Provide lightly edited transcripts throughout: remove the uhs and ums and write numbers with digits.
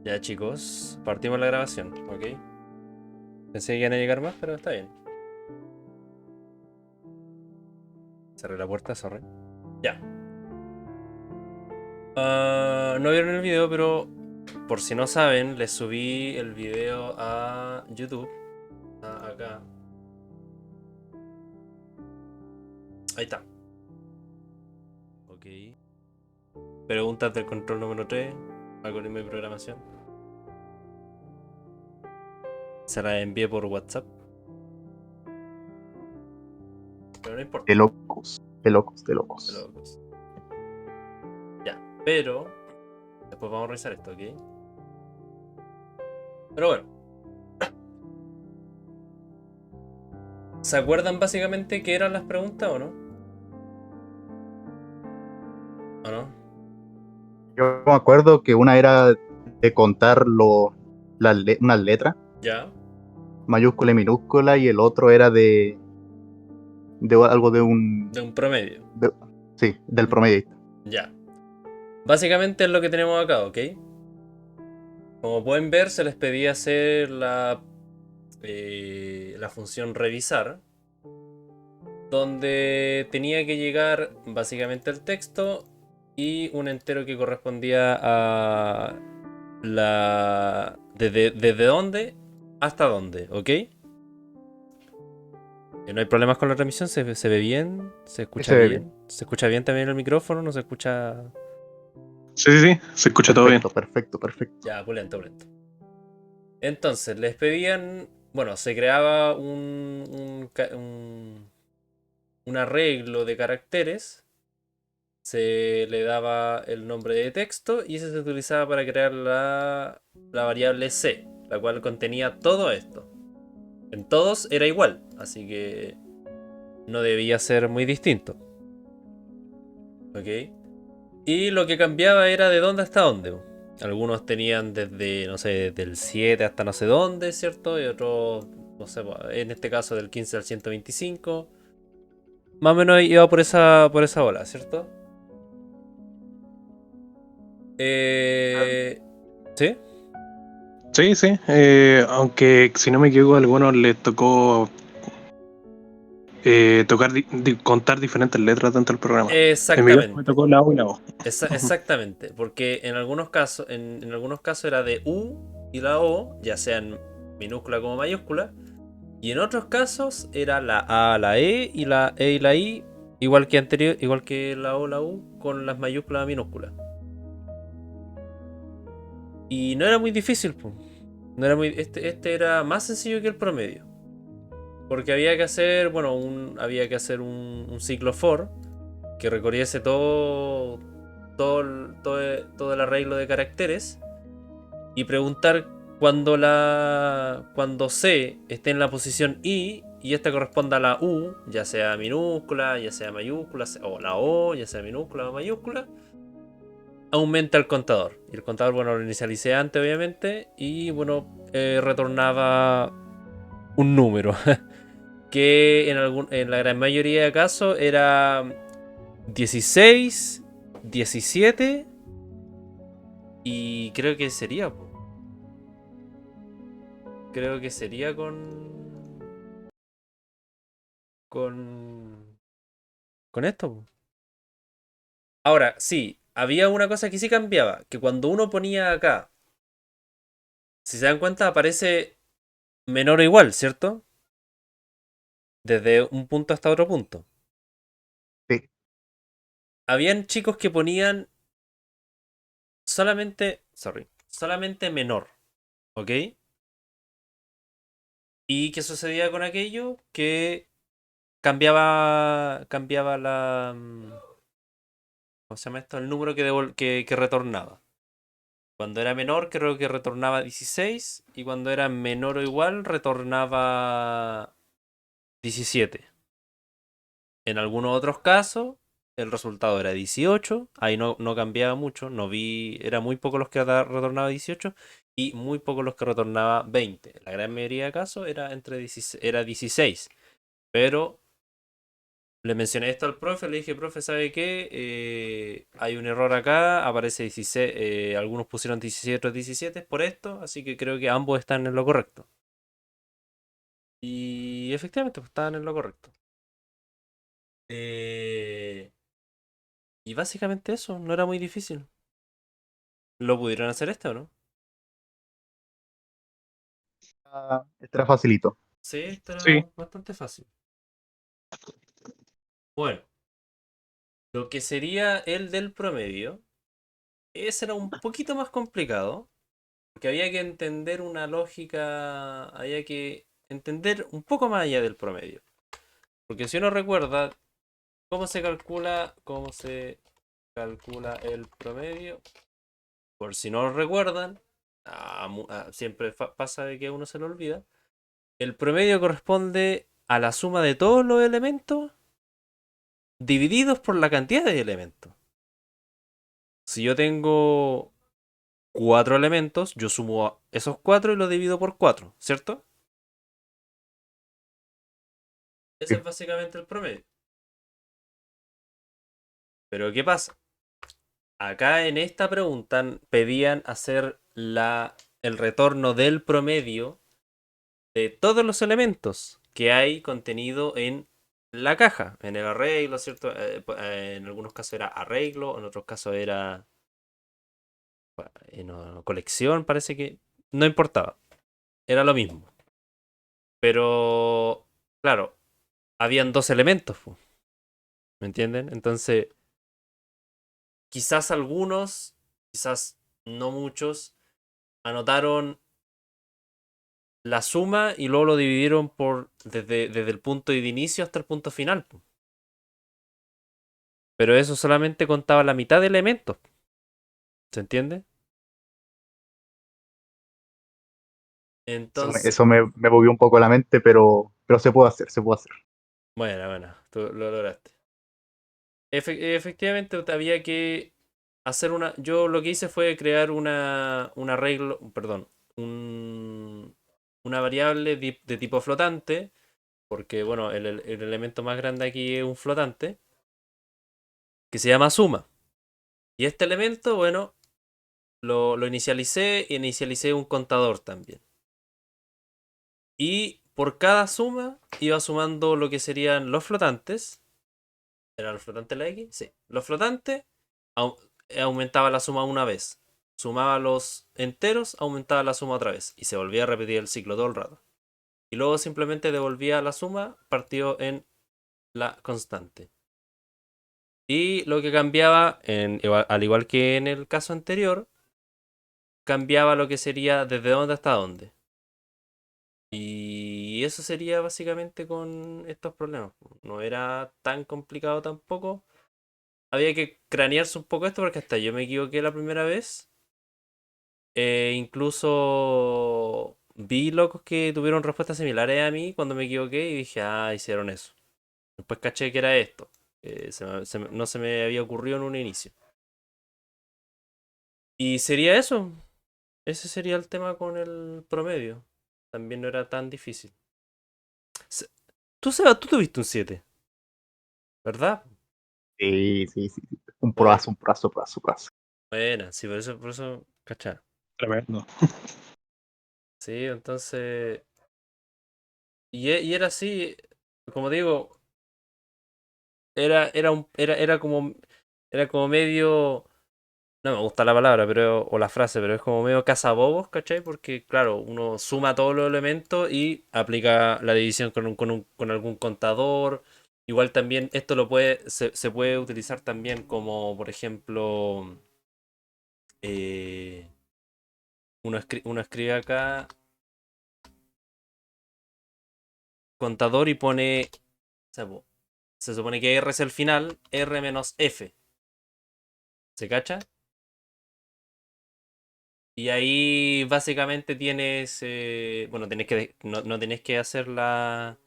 Ya chicos, partimos la grabación, ¿ok? Pensé que iban a llegar más, pero está bien. Cerré la puerta, sorry. Ya. No vieron el video, pero por si no saben, les subí el video a YouTube. Acá. Ahí está. Ok. Preguntas del control número 3. Algoritmo y programación. Se las envié por WhatsApp. Pero no importa. De locos, de locos, de De locos. locos. Ya. Pero después vamos a revisar esto, ¿ok? Pero bueno. ¿Se acuerdan básicamente qué eran las preguntas o no? ¿O no? Yo me acuerdo que una era de contar unas letras, Ya. mayúscula y minúscula, y el otro era de algo de De un promedio. sí, del promedista. Ya. Básicamente es lo que tenemos acá, ¿ok? Como pueden ver, se les pedía hacer la función revisar, donde tenía que llegar básicamente el texto y un entero que correspondía a desde dónde hasta dónde, ¿ok? No hay problemas con la transmisión, se ve bien, se Sí, escucha se ve bien. bien. ¿Se escucha bien también el micrófono? ¿No se escucha? Sí, sí, sí, se escucha todo bien. Perfecto, perfecto, perfecto. Ya, pulento, pulento. Entonces, les pedían, bueno, se creaba un arreglo de caracteres, se le daba el nombre de texto y ese se utilizaba para crear la variable c, la cual contenía todo esto. En todos era igual, así que no debía ser muy distinto. ¿Ok? Y lo que cambiaba era de dónde hasta dónde. Algunos tenían desde, no sé, del 7 hasta no sé dónde, ¿cierto? Y otros, no sé, en este caso del 15 al 125. Más o menos iba por esa ola, ¿cierto? Eh, ¿Sí? Sí, sí, aunque si no me equivoco, a algunos les tocó contar diferentes letras dentro del programa. En mi caso me Exactamente. tocó la O y la O. Ujú. Exactamente. Porque en algunos casos, en algunos casos era de U y la O, ya sea en minúscula como mayúscula. Y en otros casos era la A, la E y la I, igual que anterior, igual que la O, la U, con las mayúsculas minúsculas. Y no era muy difícil, pues. No era muy, este era más sencillo que el promedio. Porque había que hacer, bueno, había que hacer un ciclo for que recorriese todo el arreglo de caracteres y preguntar cuando C esté en la posición I y esta corresponda a la U, ya sea minúscula, ya sea mayúscula, o la O, ya sea minúscula o mayúscula, aumenta el contador. Y el contador, bueno, lo inicialicé antes, obviamente, y bueno, retornaba un número. Que en la gran mayoría de casos era 16, 17 y creo que sería, po. Creo que sería con con esto, po. Ahora, sí, había una cosa que sí cambiaba, que cuando uno ponía acá, si se dan cuenta, aparece menor o igual, ¿cierto? Desde un punto hasta otro punto. Sí. Habían chicos que ponían solamente menor, ¿ok? ¿Y qué sucedía con aquello? Que cambiaba ¿cómo se llama esto? El número que retornaba. Cuando era menor creo que retornaba 16 y cuando era menor o igual retornaba 17. En algunos otros casos el resultado era 18, ahí no cambiaba mucho, no vi, era muy poco los que retornaba 18 y muy pocos los que retornaba 20. La gran mayoría de casos era entre 16, era 16, pero Le mencioné esto al profe, le dije, profe, ¿sabe qué? Hay un error acá, aparece 16, algunos pusieron 17, otros 17 por esto, así que creo que ambos están en lo correcto. Y efectivamente, pues, estaban en lo correcto. Eh, y básicamente eso, no era muy difícil. ¿Lo pudieron hacer este o no? Este era facilito. Sí, este Sí, era bastante fácil. Bueno, lo que sería el del promedio, ese era un poquito más complicado, porque había que entender una lógica, había que entender un poco más allá del promedio. Porque si uno recuerda cómo se calcula el promedio, por si no lo recuerdan, siempre pasa de que uno se lo olvida. El promedio corresponde a la suma de todos los elementos divididos por la cantidad de elementos. Si yo tengo cuatro elementos, yo sumo a esos cuatro y los divido por cuatro, ¿cierto? Ese Sí. es básicamente el promedio. Pero ¿qué pasa? Acá en esta pregunta pedían hacer el retorno del promedio de todos los elementos que hay contenido en la caja, en el arreglo, ¿cierto? En algunos casos era arreglo, en otros casos era colección, parece que no importaba, era lo mismo. Pero, claro, habían dos elementos, pu, ¿me entienden? Entonces, quizás algunos, quizás no muchos, anotaron la suma y luego lo dividieron por desde el punto de inicio hasta el punto final, pu. Pero eso solamente contaba la mitad de elementos, ¿se entiende? Entonces, Me movió un poco la mente, pero se puede hacer, se puede hacer. bueno, tú lo lograste. Efectivamente, había que hacer una. Yo lo que hice fue crear un arreglo, perdón, un, una variable de tipo flotante, porque bueno, el elemento más grande aquí es un flotante, que se llama suma. Y este elemento, bueno, lo inicialicé e inicialicé un contador también. Y por cada suma iba sumando lo que serían los flotantes. ¿Era los flotantes la X? Sí. Los flotantes aumentaba la suma una vez. Sumaba los enteros, aumentaba la suma otra vez. Y se volvía a repetir el ciclo todo el rato. Y luego simplemente devolvía la suma partido en la constante. Y lo que cambiaba, al igual que en el caso anterior, cambiaba lo que sería desde dónde hasta dónde. Y eso sería básicamente con estos problemas. No era tan complicado tampoco. Había que cranearse un poco esto porque hasta yo me equivoqué la primera vez. Incluso vi locos que tuvieron respuestas similares a mí cuando me equivoqué y dije, ah, hicieron eso. Después caché que era esto. No se me había ocurrido en un inicio. Y sería eso. Ese sería el tema con el promedio. También no era tan difícil. Se- Tú, Seba, tú tuviste un 7, ¿verdad? Sí, sí, sí. Bueno, Un proazo, proazo. buena, sí, por eso, cachá. tremendo. Sí, entonces. Y era así, como digo, era como medio. No me gusta la palabra, o la frase, pero es como medio cazabobos, ¿cachai? Porque, claro, uno suma todos los elementos y aplica la división con algún contador. Igual también esto se puede utilizar también como, por ejemplo, eh, uno escribe acá contador y pone, o sea, se supone que R es el final, R menos F, ¿se cacha? Y ahí básicamente tienes, bueno, no tenés que hacer la,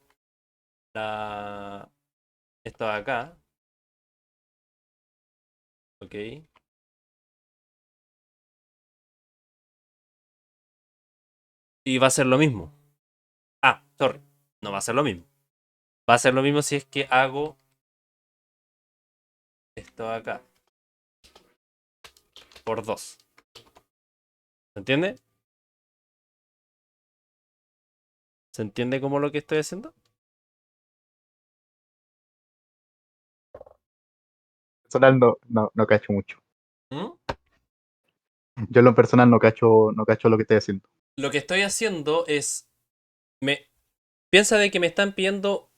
esto de acá, ¿ok? Y va a ser lo mismo. Ah, sorry, no va a ser lo mismo. Va a ser lo mismo si es que hago esto acá. Por 2. ¿Se entiende? ¿Se entiende cómo lo que estoy haciendo? Personal no cacho mucho. ¿Mm? Yo en lo personal no cacho lo que estoy haciendo. Lo que estoy haciendo es. Me, piensa de que me están pidiendo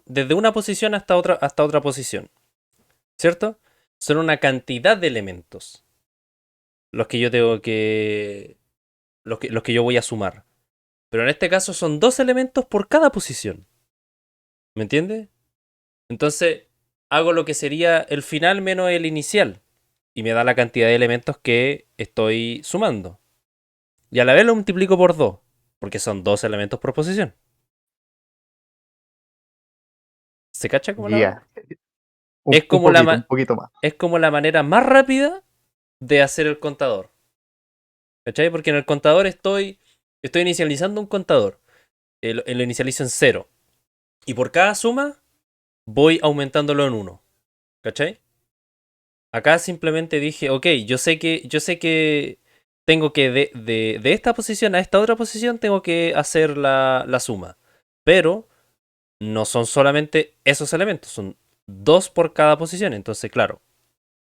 desde una posición hasta otra posición. ¿Cierto? Son una cantidad de elementos los que yo tengo que. Los que yo voy a sumar. Pero en este caso son 2 elementos por cada posición. ¿Me entiendes? Entonces, hago lo que sería el final menos el inicial. Y me da la cantidad de elementos que estoy sumando. Y a la vez lo multiplico por 2. Porque son 2 elementos por posición. ¿Se cacha cómo la hago? Ya. Un, Es un como poquito, un poquito más. es como la manera más rápida de hacer el contador. ¿Cachai? Porque en el contador estoy inicializando un contador. Lo inicializo en 0. Y por cada suma voy aumentándolo en 1. ¿Cachai? Acá simplemente dije, ok, yo sé que tengo que de esta posición a esta otra posición tengo que hacer la suma. Pero no son solamente esos elementos, son 2 por cada posición. Entonces, claro,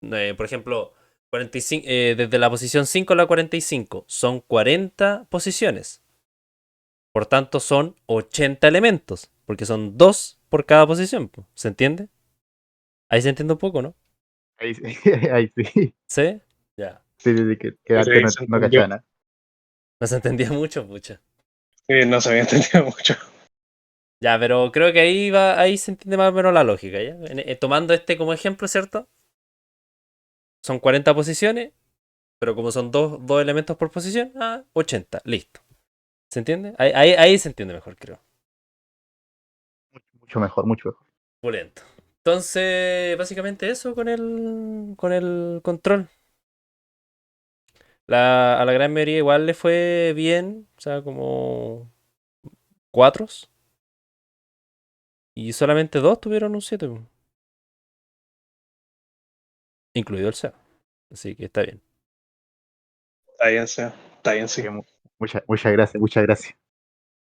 por ejemplo, 45, desde la posición 5 a la 45 son 40 posiciones. Por tanto, son 80 elementos, porque son 2 por cada posición. ¿Se entiende? Ahí se entiende un poco, ¿no? Ahí sí, ahí sí. ¿Sí? Ya. Sí, sí, sí, que Sí, antes no, se no entendió. cachaba nada. No se entendía mucho, pucha. Sí, no se había entendido mucho. Ya, pero creo que ahí se entiende más o menos la lógica, ¿ya? Tomando este como ejemplo, ¿cierto? Son 40 posiciones, pero como son dos elementos por posición, 80, listo. ¿Se entiende? Ahí se entiende mejor, creo. Mucho mejor, mucho mejor. Pulento. Entonces, básicamente eso con el control. A la gran mayoría igual le fue bien, o sea, como 4. Y solamente 2 tuvieron un 7, incluido el SEA. Así que está bien. Está bien, sí. Está bien, sí. Así que muchas gracias, muchas gracias.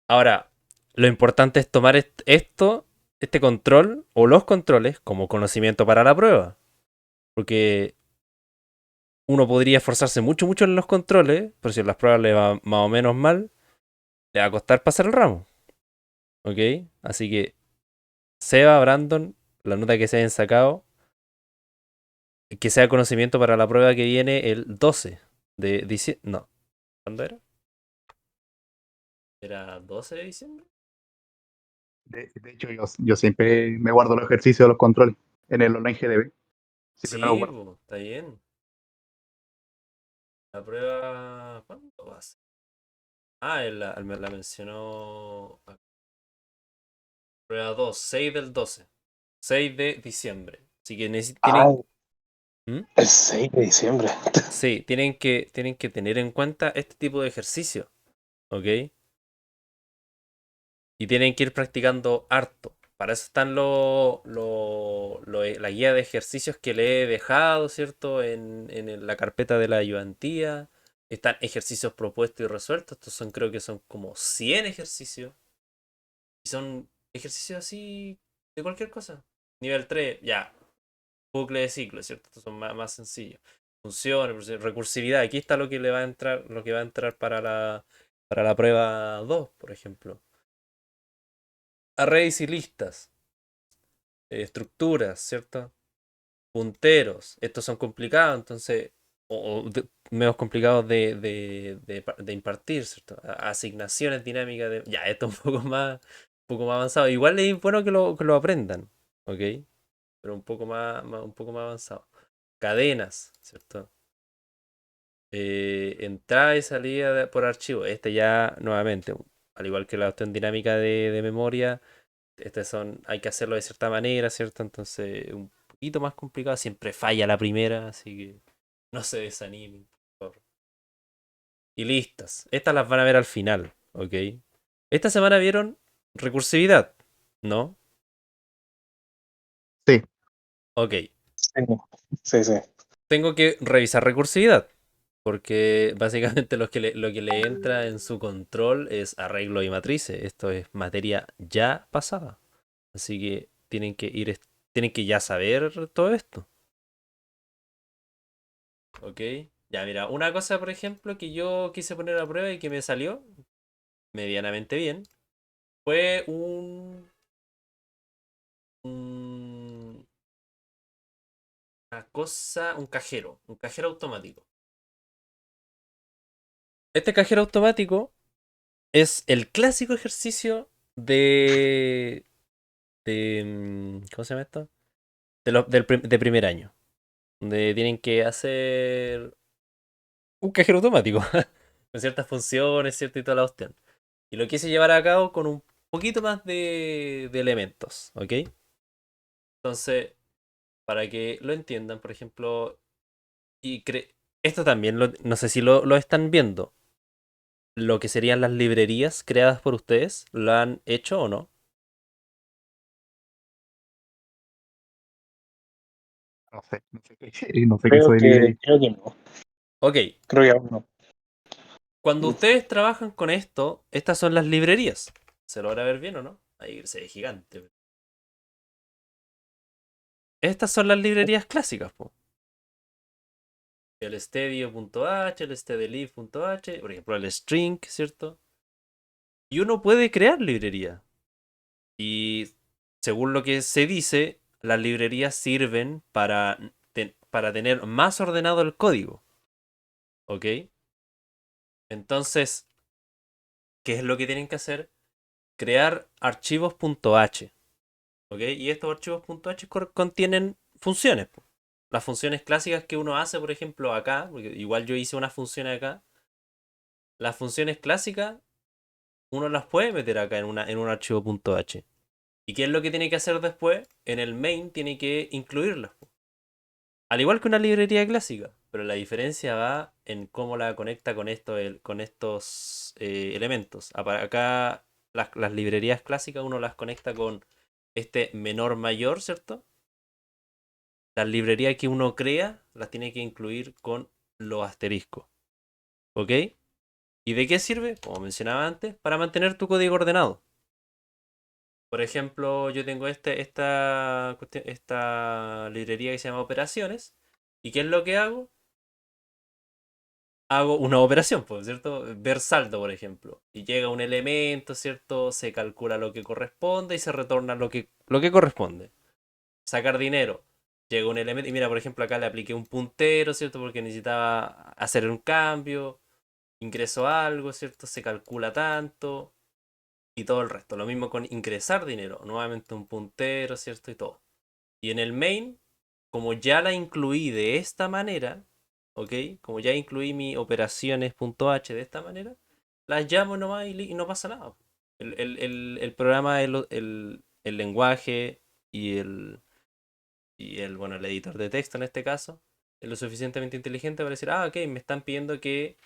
Ahora, lo importante es tomar este control o los controles como conocimiento para la prueba. Porque uno podría esforzarse mucho, mucho en los controles, pero si en las pruebas le va más o menos mal, le va a costar pasar el ramo. ¿Ok? Así que, Seba, Brandon, la nota que se hayan sacado, que sea conocimiento para la prueba que viene el 12 de diciembre. No, ¿cuándo era? ¿Era 12 de diciembre? De hecho, yo siempre me guardo los ejercicios de los controles en el online GDB. Siempre me los Sí, guardo. po, está bien. La prueba. ¿Cuándo va a ser? Él la mencionó. Prueba 2, 6 del 12. 6 de diciembre. Así que Ah, tienen. ¿Mm? el 6 de diciembre. Sí, tienen que tener en cuenta este tipo de ejercicio. ¿Ok? Y tienen que ir practicando harto. Para eso están la guía de ejercicios que le he dejado, ¿cierto? En la carpeta de la ayudantía. Están ejercicios propuestos y resueltos. Estos creo que son como 100 ejercicios. Y son ejercicios así de cualquier cosa. Nivel 3 ya. Bucle de ciclo, ¿cierto? Estos son más sencillos. Funciones, recursividad. Aquí está lo que le va a entrar, lo que va a entrar para la prueba 2 por ejemplo. Arrays y listas. Estructuras, ¿cierto? Punteros. Estos son complicados, entonces. O menos complicados de impartir, ¿cierto? Asignaciones dinámicas de. Ya, esto es un poco más avanzado. Igual es bueno que lo aprendan, ¿ok? Pero un poco más avanzado. Cadenas, ¿cierto? Entrada y salida por archivo. Este ya, nuevamente, al igual que la cuestión dinámica de memoria, hay que hacerlo de cierta manera, ¿cierto? Entonces, un poquito más complicado. Siempre falla la primera, así que no se desanimen, por favor. Y listas. Estas las van a ver al final, ¿ok? Esta semana vieron recursividad, ¿no? Sí, Ok. Sí, sí. tengo que revisar recursividad. Porque básicamente lo que le entra en su control es arreglo y matrices. Esto es materia ya pasada. Así que tienen que ya saber todo esto. ¿Ok? Ya, mira, una cosa, por ejemplo, que yo quise poner a prueba y que me salió medianamente bien, fue un- una cosa, un cajero automático. Este cajero automático es el clásico ejercicio ¿cómo se llama esto? De primer año, donde tienen que hacer un cajero automático, con ciertas funciones, ¿cierto? Y toda la cuestión. Y lo quise llevar a cabo con un poquito más de elementos, ¿ok? Entonces, para que lo entiendan, por ejemplo, esto también, no sé si lo están viendo, lo que serían las librerías creadas por ustedes, ¿lo han hecho o no? No sé no sé qué es eso de librería. Creo que no. Ok, Creo que aún no. cuando ustedes trabajan con esto, estas son las librerías. ¿Se logra ver bien o no? Ahí se ve gigante. Estas son las librerías clásicas, po. El stadio.h, el stdlib.h, por ejemplo, el string, ¿cierto? Y uno puede crear librería. Y según lo que se dice, las librerías sirven para tener más ordenado el código. ¿Ok? Entonces, ¿qué es lo que tienen que hacer? Crear archivos.h. ¿Ok? Y estos archivos.h contienen funciones, po. Las funciones clásicas que uno hace, por ejemplo, acá, porque igual yo hice una función acá. Las funciones clásicas uno las puede meter acá en un archivo.h. ¿Y qué es lo que tiene que hacer después? En el main tiene que incluirlas, po. Al igual que una librería clásica, pero la diferencia va en cómo la conecta con con estos elementos. Acá las librerías clásicas uno las conecta con este menor mayor, ¿cierto? Las librerías que uno crea las tiene que incluir con los asteriscos. ¿Ok? ¿Y de qué sirve? Como mencionaba antes, para mantener tu código ordenado. Por ejemplo, yo tengo esta librería que se llama operaciones. ¿Y qué es lo que hago? Hago una operación, pues, ¿cierto? Ver saldo, por ejemplo. Y llega un elemento, ¿cierto? Se calcula lo que corresponde y se retorna lo que corresponde. Sacar dinero. Llega un elemento. Y mira, por ejemplo, acá le apliqué un puntero, ¿cierto? Porque necesitaba hacer un cambio. Ingreso algo, ¿cierto? Se calcula tanto. Y todo el resto. Lo mismo con ingresar dinero. Nuevamente un puntero, ¿cierto? Y todo. Y en el main, como ya la incluí de esta manera, ¿ok? Como ya incluí mi operaciones.h de esta manera, las llamo nomás y no pasa nada. El programa, el lenguaje y bueno, el editor de texto en este caso, es lo suficientemente inteligente para decir, ah, ok, me están pidiendo que,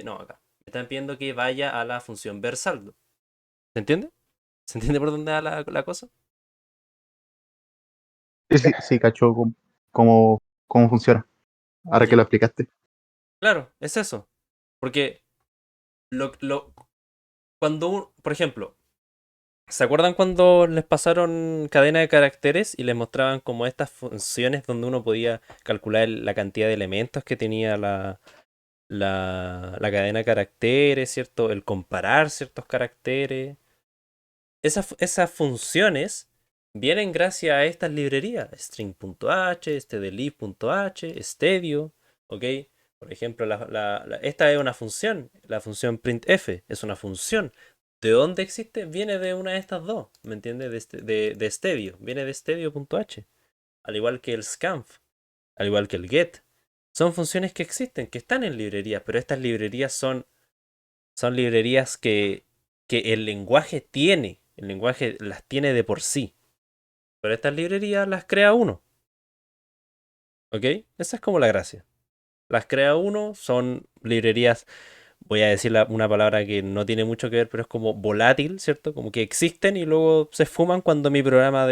no, acá, me están pidiendo que vaya a la función ver saldo. ¿Se entiende? ¿Se entiende por dónde va la cosa? Sí, sí, sí, cacho cómo, cómo funciona. Ahora que lo Ya. explicaste. Claro, es eso. Porque lo, lo, por ejemplo, ¿se acuerdan cuando les pasaron cadena de caracteres y les mostraban como estas funciones donde uno podía calcular la cantidad de elementos que tenía la cadena de caracteres, ¿cierto? El comparar ciertos caracteres. Esas funciones vienen gracias a estas librerías, string.h, stdlib.h, stadio, ¿ok? Por ejemplo, esta es una función, la función printf es una función. ¿De dónde existe? Viene de una de estas dos, ¿me entiendes? De stadio, viene de stadio.h, al igual que el scanf, al igual que el get. Son funciones que existen, que están en librerías, pero estas librerías son librerías que el lenguaje tiene. El lenguaje las tiene de por sí. Pero estas librerías las crea uno. ¿Ok? Esa es como la gracia. Las crea uno, son librerías, voy a decir una palabra que no tiene mucho que ver, pero es como volátil, ¿cierto? Como que existen y luego se esfuman cuando mi programa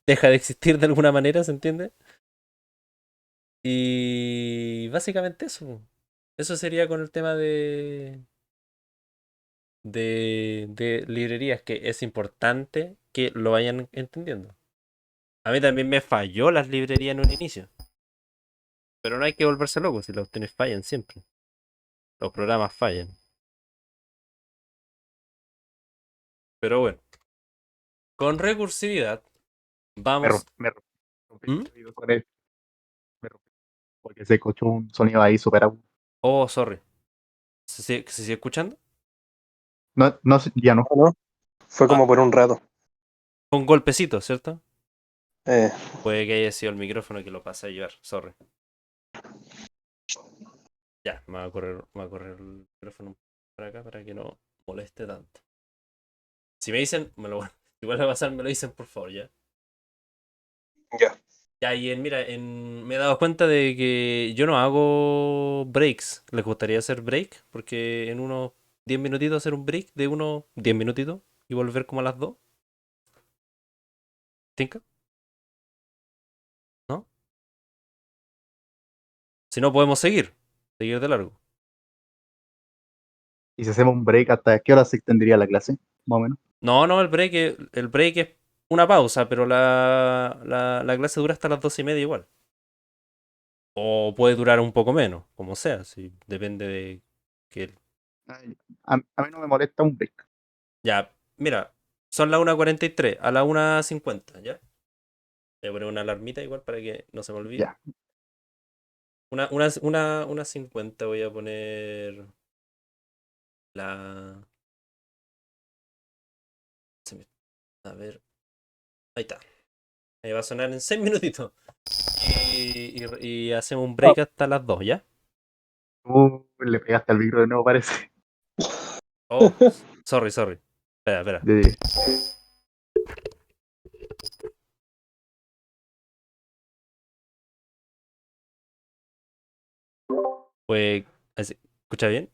deja de existir de alguna manera, ¿se entiende? Y básicamente eso. Eso sería con el tema de librerías, que es importante que lo vayan entendiendo. A mí también me falló las librerías en un inicio. Pero no hay que volverse loco si los opciones fallan siempre. Los programas fallan. Pero bueno, con recursividad vamos. Me rompí ¿Mm? el oído con él. Me rompí porque se escuchó un sonido ahí súper agudo. Oh, sorry. ¿Se sigue escuchando? No, no, ya no. ¿No? Fue Ah, como por un rato. con golpecitos, ¿cierto? Eh, Puede que haya sido el micrófono que lo pasé a llevar. Sorry. Ya, me va a correr el micrófono para acá para que no moleste tanto. Si me dicen, si vuelve a pasar, me lo dicen por favor, ¿ya? ya. Ya, y mira, me he dado cuenta de que yo no hago breaks. ¿Les gustaría hacer break? Porque en unos 10 minutitos hacer un break de unos 10 minutitos y volver como a las 2. ¿Tinca? ¿No? Si no, podemos seguir de largo. Y si hacemos un break, ¿hasta qué hora se extendería la clase? Más o menos. No, no, el break es una pausa, pero la clase dura hasta las 2:30 igual. O puede durar un poco menos, como sea, si depende de que. Ay, a mí no me molesta un break. Ya, mira, son las 1:43, a las 1:50, ¿ya? Voy a poner una alarmita igual para que no se me olvide. Ya. Una 50 voy a poner la. A ver, ahí está. Ahí va a sonar en 6 minutitos. Y hacemos un break hasta las 2, ¿ya? Le pegaste al micro de nuevo, parece. Oh, sorry, sorry. Espera, espera. De- Pues, ¿escucha bien?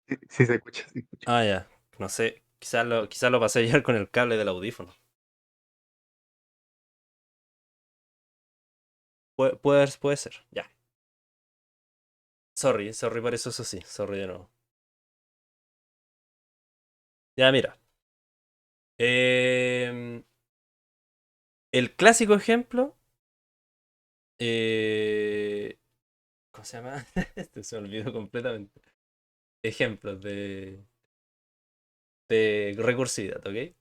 sí, sí se escucha, sí se escucha. Ah, ya. No sé. Quizás lo pasé ayer con el cable del audífono. Puede ser. Ya. Sorry por eso sí. Sorry de nuevo. Ya, mira. Em, el clásico ejemplo. eh, ¿Cómo se llama? Este se me olvidó completamente. Ejemplos de recursividad, ¿ok?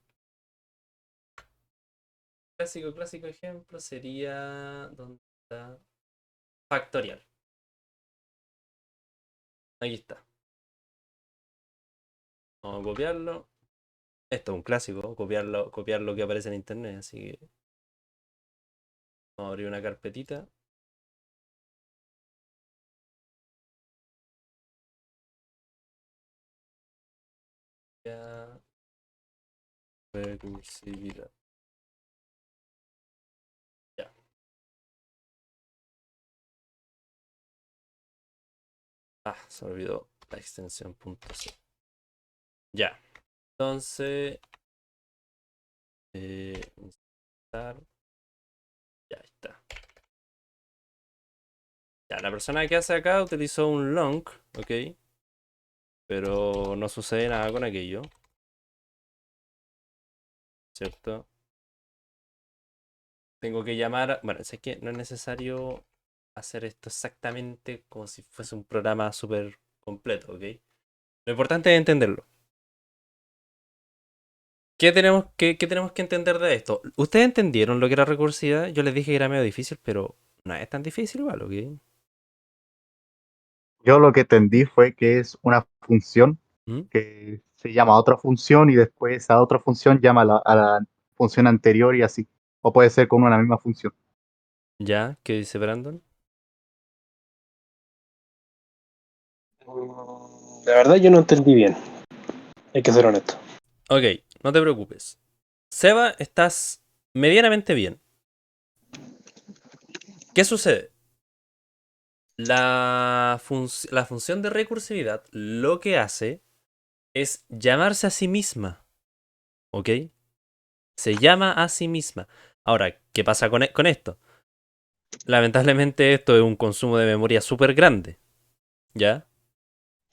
Clásico ejemplo sería. ¿Dónde está? Factorial. Aquí está. Vamos a copiarlo. Esto es un clásico, copiar lo que aparece en internet, así que vamos a abrir una carpetita. Ya, recursividad. Ya. Ah, se me olvidó la extensión .c. Ya. Entonces, insertar. Ya está. Ya, la persona que hace acá utilizó un long, ok. Pero no sucede nada con aquello, ¿cierto? Tengo que llamar. Bueno, sé que no es necesario hacer esto exactamente como si fuese un programa súper completo, ¿ok? Lo importante es entenderlo. ¿Qué tenemos que entender de esto? ¿Ustedes entendieron lo que era recursividad? Yo les dije que era medio difícil, pero no es tan difícil igual, ¿ok? Yo lo que entendí fue que es una función ¿Mm? que se llama otra función y después esa otra función llama a la función anterior y así. O puede ser con una misma función. ¿Ya? ¿Qué dice Brandon? La verdad yo no entendí bien. Hay que ser honesto. Ok, no te preocupes. Seba, estás medianamente bien. ¿Qué sucede? La función de recursividad lo que hace es llamarse a sí misma, ¿ok? Se llama a sí misma. Ahora, ¿qué pasa con esto? Lamentablemente esto es un consumo de memoria súper grande, ¿ya?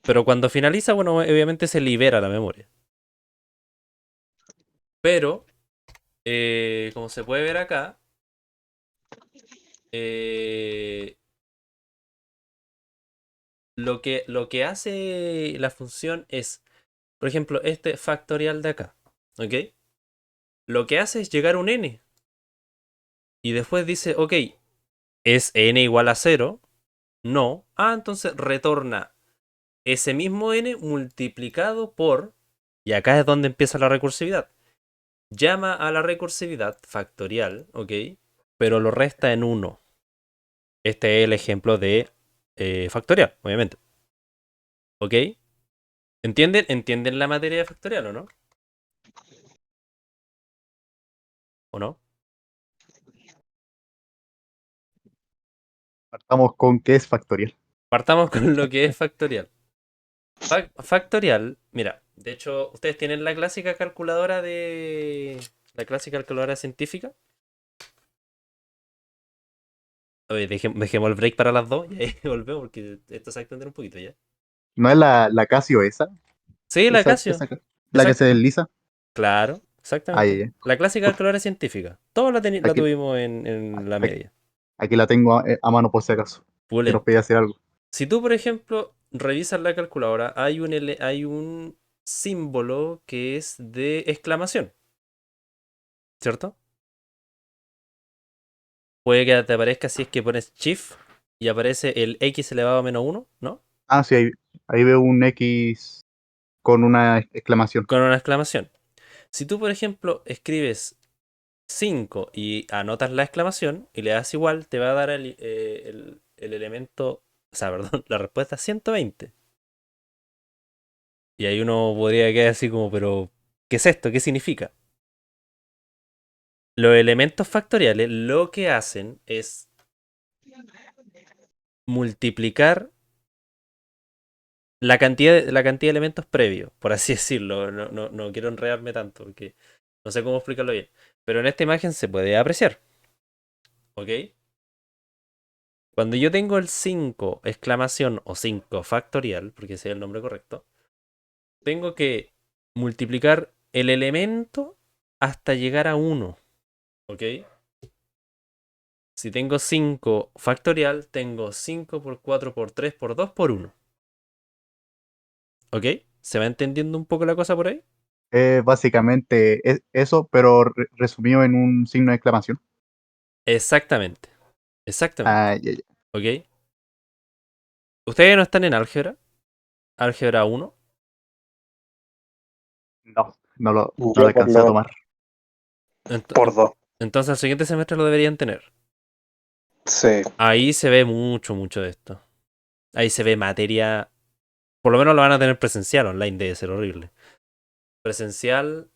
Pero cuando finaliza, bueno, obviamente se libera la memoria. Pero, como se puede ver acá, eh, lo que hace la función es, por ejemplo, este factorial de acá, ¿ok? Lo que hace es llegar a un n. Y después dice, ok, ¿es n igual a 0? No. Ah, entonces retorna ese mismo n multiplicado por... Y acá es donde empieza la recursividad. Llama a la recursividad factorial, ¿ok? Pero lo resta en 1. Este es el ejemplo de factorial, obviamente. ¿Ok? ¿Entienden la materia de factorial o no? ¿O no? Partamos con qué es factorial. Partamos con lo que es factorial. Factorial, mira, de hecho, ustedes tienen la clásica calculadora de... La clásica calculadora científica. Oye, dejemos el break para las dos y ahí volvemos porque esto se va a extender un poquito ya. ¿No es la Casio esa? Sí, la Casio. La que se Exacto. desliza. Claro, Ahí, exactamente. La clásica Puta, calculadora científica. Todos la aquí, tuvimos en la aquí, media. aquí la tengo a mano por si acaso. Que nos pedí Pulenta. hacer algo. Si tú, por ejemplo, revisas la calculadora, hay un símbolo que es de exclamación, ¿cierto? Puede que te aparezca si es que pones Shift y aparece el x elevado a -1, ¿no? Ah, sí, ahí veo un X con una exclamación. Con una exclamación. Si tú, por ejemplo, escribes 5 y anotas la exclamación y le das igual, te va a dar el elemento, o sea, perdón, la respuesta 120. Y ahí uno podría quedar así como, pero, ¿qué es esto? ¿Qué significa? Los elementos factoriales lo que hacen es multiplicar la cantidad de elementos previos, por así decirlo. No quiero enredarme tanto porque no sé cómo explicarlo bien. Pero en esta imagen se puede apreciar. ¿Ok? Cuando yo tengo el 5 exclamación o 5 factorial, porque ese es el nombre correcto, tengo que multiplicar el elemento hasta llegar a 1. ¿Ok? Si tengo 5 factorial, tengo 5 por 4 por 3 por 2 por 1. ¿Ok? ¿Se va entendiendo un poco la cosa por ahí? Básicamente es eso, pero resumido en un signo de exclamación. Exactamente. Exactamente. Ah, ya, ya. ¿Ok? ¿Ustedes no están en álgebra? Álgebra 1. No, no lo Yo por alcancé a tomar. Ent- por en- dos. entonces el siguiente semestre lo deberían tener. Sí. Ahí se ve mucho, mucho de esto. Ahí se ve materia. Por lo menos lo van a tener presencial, online debe ser horrible. Presencial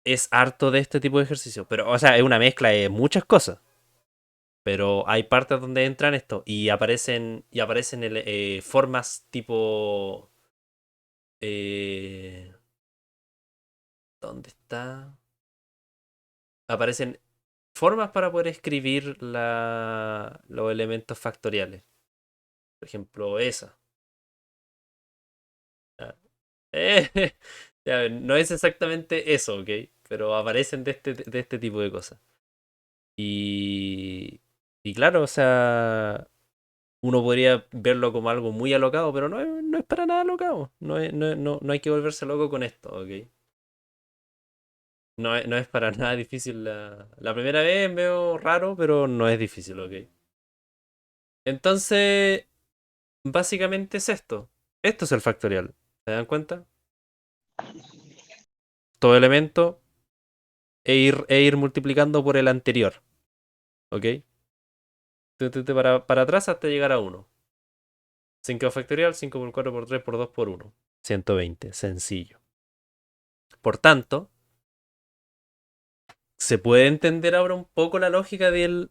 es harto de este tipo de ejercicio. Pero, o sea, es una mezcla de muchas cosas. Pero hay partes donde entran esto y aparecen formas tipo. eh, ¿Dónde está? Aparecen formas para poder escribir los elementos factoriales. Por ejemplo, esa. Ah, eh, ya, no es exactamente eso, ¿ok? Pero aparecen de este tipo de cosas. Y claro, o sea, uno podría verlo como algo muy alocado, pero no es para nada alocado. No hay que volverse loco con esto, ¿ok? No es para nada difícil. La primera vez veo raro, pero no es difícil, ¿ok? Entonces, básicamente es esto. Esto es el factorial. ¿Se dan cuenta? Todo elemento e ir multiplicando por el anterior. ¿Ok? Para atrás hasta llegar a 1. 5 factorial, 5 por 4 por 3 por 2 por 1. 120. Sencillo. Por tanto, ¿se puede entender ahora un poco la lógica de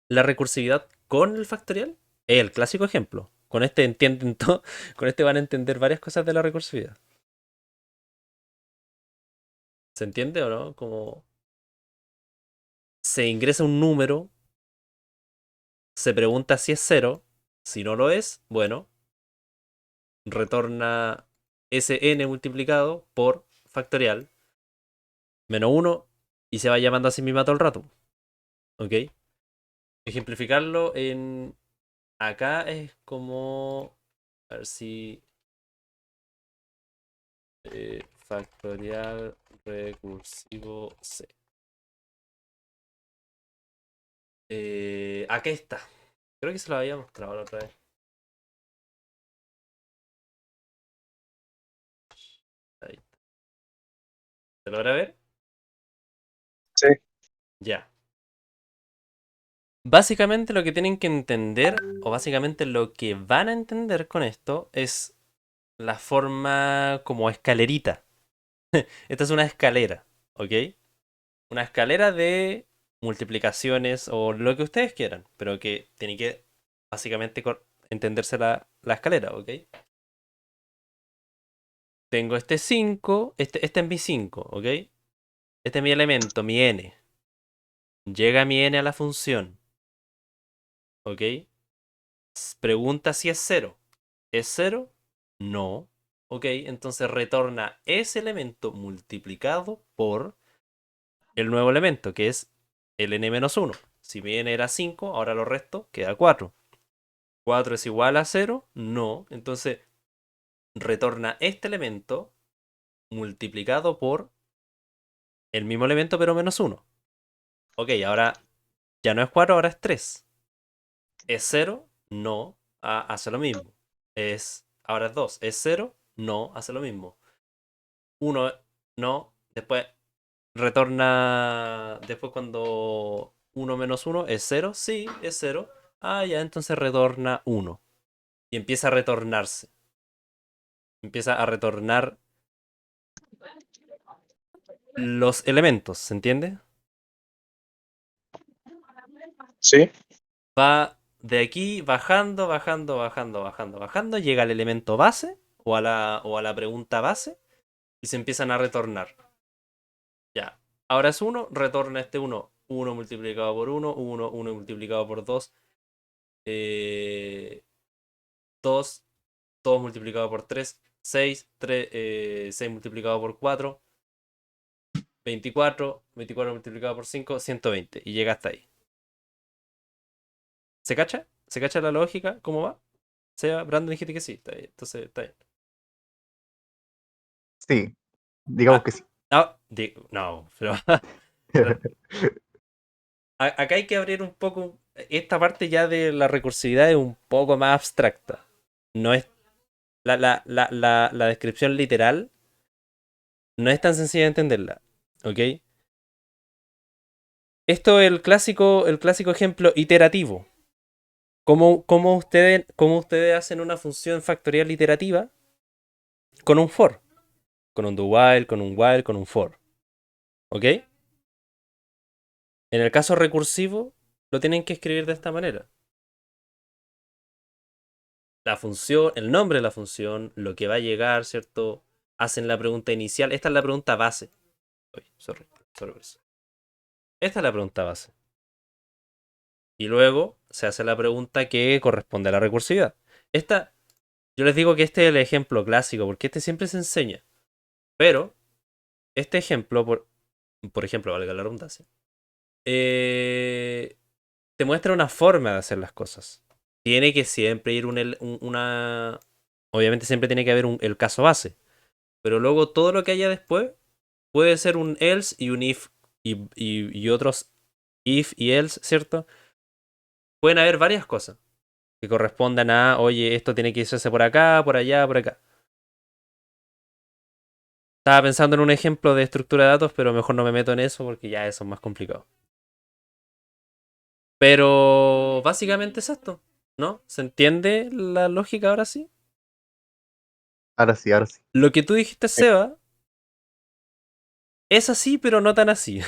la recursividad con el factorial? Es el clásico ejemplo. Con este entienden todo. Con este van a entender varias cosas de la recursividad. ¿Se entiende o no? Como se ingresa un número, se pregunta si es 0. Si no lo es, bueno, retorna ese n multiplicado por factorial menos 1 y se va llamando a sí misma todo el rato. ¿Ok? Ejemplificarlo en... Acá es como... A ver si... factorial recursivo C. Acá está. Creo que se lo había mostrado la otra vez. Ahí está. ¿Se logra ver? Sí. Ya. Básicamente lo que tienen que entender, o básicamente lo que van a entender con esto, es la forma como escalerita. Esta es una escalera, ¿ok? Una escalera de multiplicaciones o lo que ustedes quieran, pero que tiene que básicamente entenderse la escalera, ¿ok? Tengo este 5, este es mi 5, ¿ok? Este es mi elemento, mi n. Llega mi n a la función, ¿ok? Pregunta si es 0. ¿Es 0? No. Ok, entonces retorna ese elemento multiplicado por el nuevo elemento, que es el n-1. Si mi n era 5, ahora lo resto, queda 4. ¿4 es igual a 0? No. Entonces retorna este elemento multiplicado por el mismo elemento, pero menos 1. Ok, ahora ya no es 4, ahora es 3. ¿Es 0? No. Hace lo mismo. Ahora es 2. ¿Es 0? No. Hace lo mismo. 1, no. Después retorna. Después cuando 1 menos 1 es 0. Sí, es 0. Ya, entonces retorna 1. Y empieza a retornarse. Empieza a retornar los elementos, ¿se entiende? Sí. Va de aquí bajando, bajando, bajando, bajando, bajando. Llega al elemento base o a la pregunta base y se empiezan a retornar. Ya. Ahora es 1, retorna este 1. 1 multiplicado por 1, 1, 1 multiplicado por 2. 2, 2 multiplicado por 3, 6, 6 multiplicado por 4, 24, 24 multiplicado por 5, 120. Y llega hasta ahí. ¿Se cacha? ¿Se cacha la lógica? ¿Cómo va? Sea, Brandon, dijiste que sí. Está bien. Entonces, está bien. Sí, digamos Ah, que sí. no, pero acá hay que abrir un poco. Esta parte ya de la recursividad es un poco más abstracta. No es. La descripción literal no es tan sencilla de entenderla. ¿Ok? Esto es el clásico ejemplo iterativo. ¿Cómo ustedes hacen una función factorial iterativa? Con un for. Con un do while, con un while, con un for. ¿Ok? En el caso recursivo, lo tienen que escribir de esta manera. La función, el nombre de la función, lo que va a llegar, ¿cierto? Hacen la pregunta inicial. Esta es la pregunta base. Uy, sorry por eso. Esta es la pregunta base. Y luego se hace la pregunta que corresponde a la recursividad. Yo les digo que este es el ejemplo clásico, porque este siempre se enseña. Pero, este ejemplo, por ejemplo, valga la redundancia, te muestra una forma de hacer las cosas. Tiene que siempre ir una... Obviamente siempre tiene que haber el caso base. Pero luego todo lo que haya después puede ser un else y un if y otros if y else, ¿cierto? Pueden haber varias cosas que correspondan a, oye, esto tiene que irse por acá, por allá, por acá. Estaba pensando en un ejemplo de estructura de datos, pero mejor no me meto en eso porque ya eso es más complicado. Pero básicamente es esto, ¿no? ¿Se entiende la lógica ahora sí? Ahora sí, ahora sí. Lo que tú dijiste, Eh, Seba, es así, pero no tan así.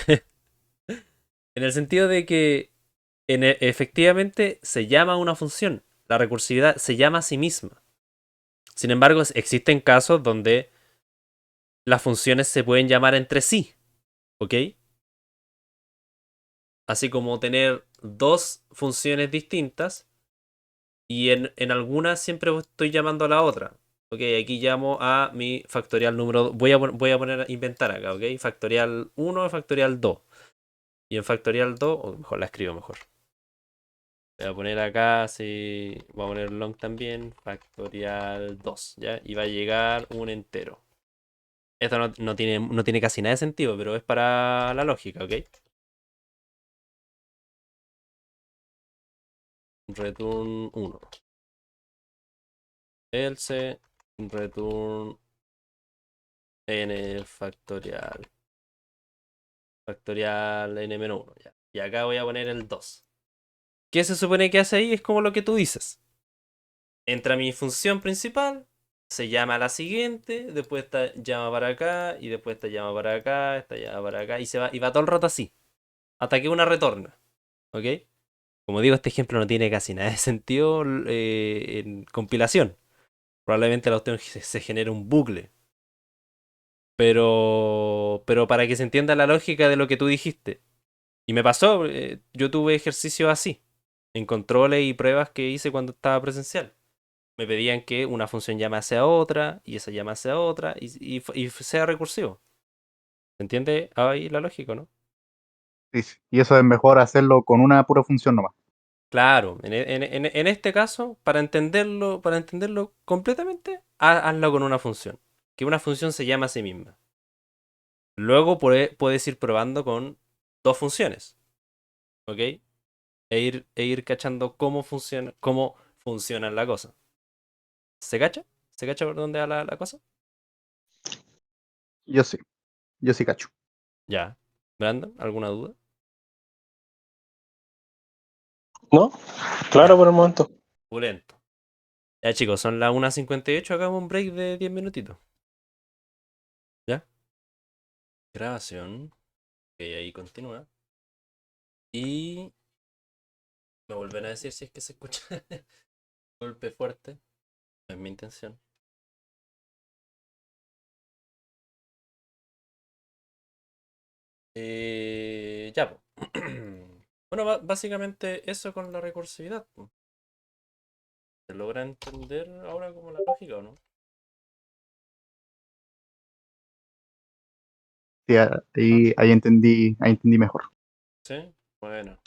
En el sentido de que efectivamente se llama una función. La recursividad se llama a sí misma. Sin embargo, existen casos donde las funciones se pueden llamar entre sí. ¿Ok? Así como tener dos funciones distintas y en algunas siempre estoy llamando a la otra. Ok, aquí llamo a mi factorial número 2. Voy a poner a inventar acá, ok. Factorial 1 factorial 2. Y en factorial 2, o mejor la escribo mejor. Voy a poner acá, sí, voy a poner long también, factorial 2, ¿ya? Y va a llegar un entero. Esto no tiene casi nada de sentido, pero es para la lógica, ¿ok? Return 1. Else, return n factorial. Factorial n-1, ya. Y acá voy a poner el 2. ¿Qué se supone que hace ahí? Es como lo que tú dices. Entra mi función principal, se llama a la siguiente, después esta llama para acá, y después esta llama para acá, esta llama para acá, y va todo el rato así, hasta que una retorna. ¿Ok? Como digo, este ejemplo no tiene casi nada de sentido en compilación. Probablemente la cuestión se genere un bucle. Pero para que se entienda la lógica de lo que tú dijiste. Y me pasó, yo tuve ejercicios así, en controles y pruebas que hice cuando estaba presencial. Me pedían que una función llamase a otra, y esa llamase a otra, y sea recursivo. ¿Se entiende ahí la lógica, no? Sí, sí. Y eso es mejor hacerlo con una pura función nomás. Claro, en este caso, para entenderlo completamente, hazlo con una función. Que una función se llama a sí misma. Luego puedes ir probando con dos funciones, ¿ok? E ir cachando cómo funciona la cosa. ¿Se cacha? ¿Se cacha por dónde va la cosa? Yo sí, yo sí cacho. Ya. Brandon, ¿alguna duda? ¿No? Claro Ya. por el momento. Pulento. Ya chicos, son las 1:58, hagamos un break de 10 minutitos. ¿Ya? Grabación. Ok, ahí continúa. Y me vuelven a decir si es que se escucha golpe fuerte. No es mi intención. Ya, po. Bueno, básicamente eso con la recursividad, po. ¿Se logra entender ahora como la lógica o no? Sí, ahí entendí mejor. Sí. Bueno.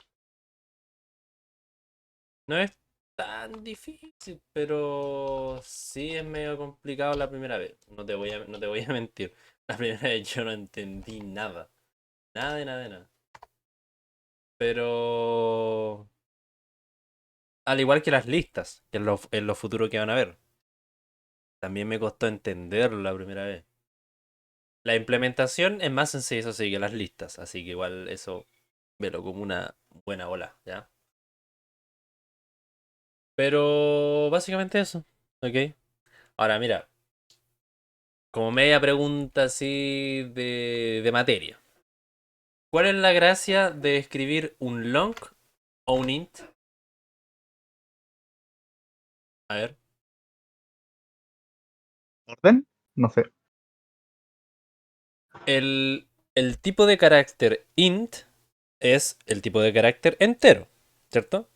No es tan difícil, pero sí es medio complicado la primera vez. No te voy a mentir. La primera vez yo no entendí nada. Nada de nada de nada. Pero al igual que las listas, que en lo futuro que van a ver. También me costó entenderlo la primera vez. La implementación es más sencilla, eso sí, que las listas. Así que igual eso velo como una buena ola, ¿ya? Pero básicamente eso. ¿Ok? Ahora mira, como media pregunta así de materia. ¿Cuál es la gracia de escribir un long o un int? A ver. ¿Orden? No sé. El tipo de carácter int es el tipo de carácter entero, ¿cierto?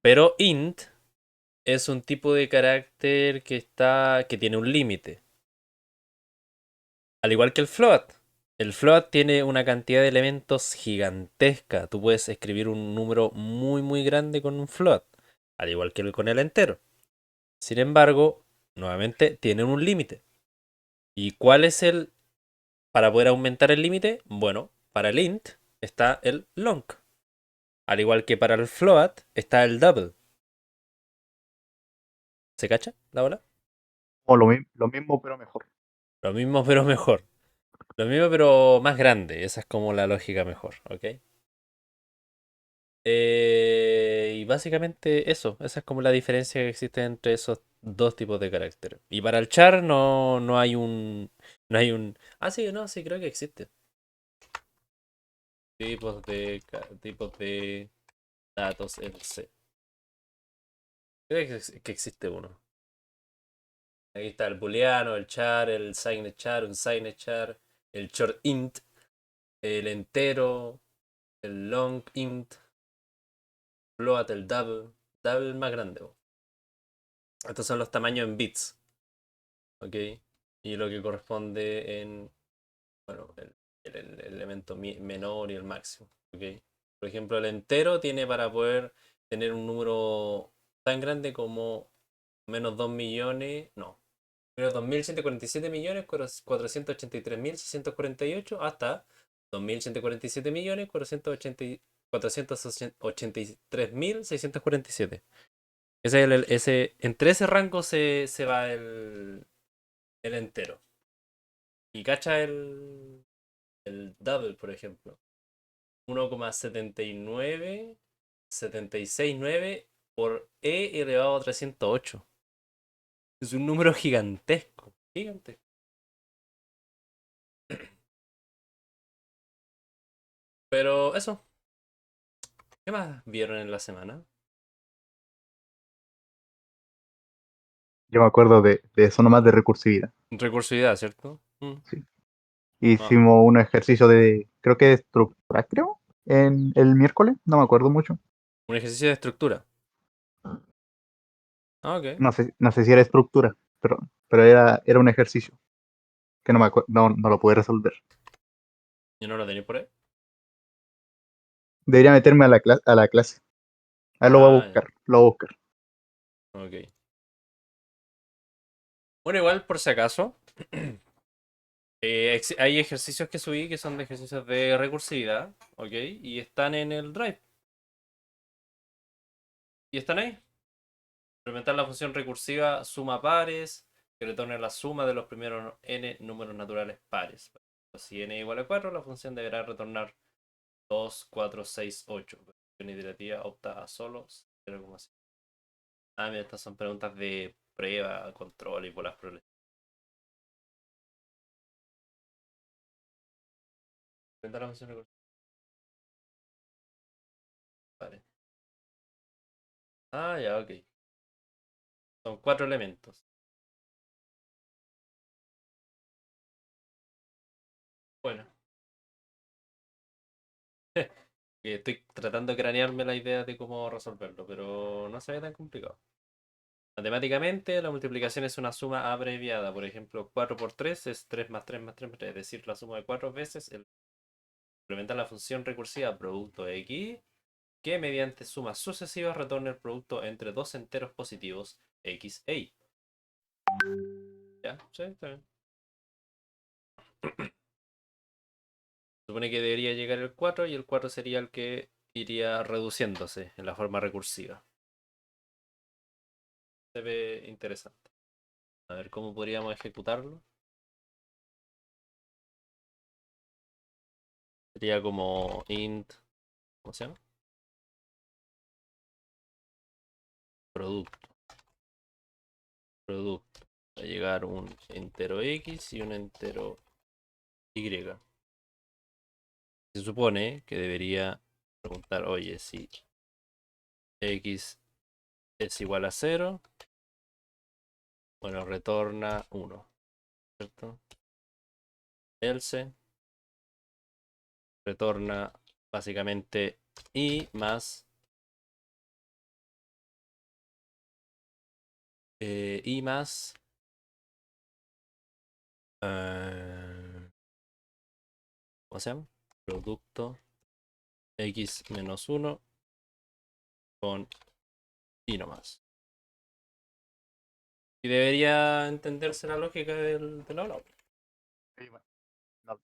Pero int es un tipo de carácter que tiene un límite. Al igual que el float. El float tiene una cantidad de elementos gigantesca. Tú puedes escribir un número muy muy grande con un float. Al igual que con el entero. Sin embargo, nuevamente tienen un límite. ¿Y cuál es el para poder aumentar el límite? Bueno, para el int está el long. Al igual que para el float está el double. ¿Se cacha la bola? O lo mismo, pero mejor. Lo mismo pero mejor. Lo mismo pero más grande. Esa es como la lógica mejor, ¿ok? Y básicamente eso. Esa es como la diferencia que existe entre esos dos tipos de carácter. Y para el char no hay un... No hay un... Ah, sí, no, sí, creo que existe. Tipos de datos en C. Creo que existe uno. Aquí está el booleano, el char, el signed char, un signed char, el short int, el entero. el long int, float, el double. Double más grande. Estos son los tamaños en bits. ¿Ok? Y lo que corresponde en, bueno, el elemento menor y el máximo. ¿Ok? Por ejemplo, el entero tiene para poder tener un número tan grande como menos 2 millones, no, menos 2.147 millones 483.648 hasta 2.147 millones 483.647. Entre ese rango se va el entero. Y cacha el double, por ejemplo. 1,79769 por e elevado a 308. Es un número gigantesco. Gigantesco. Pero eso. ¿Qué más vieron en la semana? Yo me acuerdo de eso nomás de recursividad. Recursividad, ¿cierto? Sí. Ah, Hicimos un ejercicio de, creo que de estructura, creo, en el miércoles, no me acuerdo mucho. un ejercicio de estructura. Ah, ok. No sé si era estructura, pero era un ejercicio que no lo pude resolver. Yo no lo tenía por ahí. Debería meterme a la clase. Ahí lo voy a Ah, ya. buscar, lo voy a buscar. Ok. Bueno, igual por si acaso. Hay ejercicios que subí que son de ejercicios de recursividad. Ok. Y están en el Drive. Y están ahí. Implementar la función recursiva suma pares, que retorne la suma de los primeros n números naturales pares. Si n igual a 4, la función deberá retornar 2, 4, 6, 8. La función iterativa opta a solo 0,5. Ah, mira, estas son preguntas de prueba, control y bolas progresivas. Implementar la función recursiva pares. Ah, ya, ok. Son 4 elementos. Bueno, que estoy tratando de cranearme la idea de cómo resolverlo, pero no se ve tan complicado. Matemáticamente, la multiplicación es una suma abreviada. Por ejemplo, 4 por 3 es 3 más 3 más 3 más 3. Es decir, la suma de 4 veces implementa la función recursiva producto x, que mediante sumas sucesivas retorna el producto entre dos enteros positivos x e y. ¿Ya? Sí, está bien. Supone que debería llegar el 4 y el 4 sería el que iría reduciéndose en la forma recursiva. Se ve interesante. A ver cómo podríamos ejecutarlo. Sería como int, ¿cómo se llama? Producto. Producto. Va a llegar un entero x y un entero y. Se supone que debería preguntar, oye, si x es igual a 0, bueno, retorna 1, ¿cierto? Else retorna básicamente y más y más ¿cómo se llama? Producto x menos 1 con y nomás. Y debería entenderse la lógica de la ola. Sí, bueno,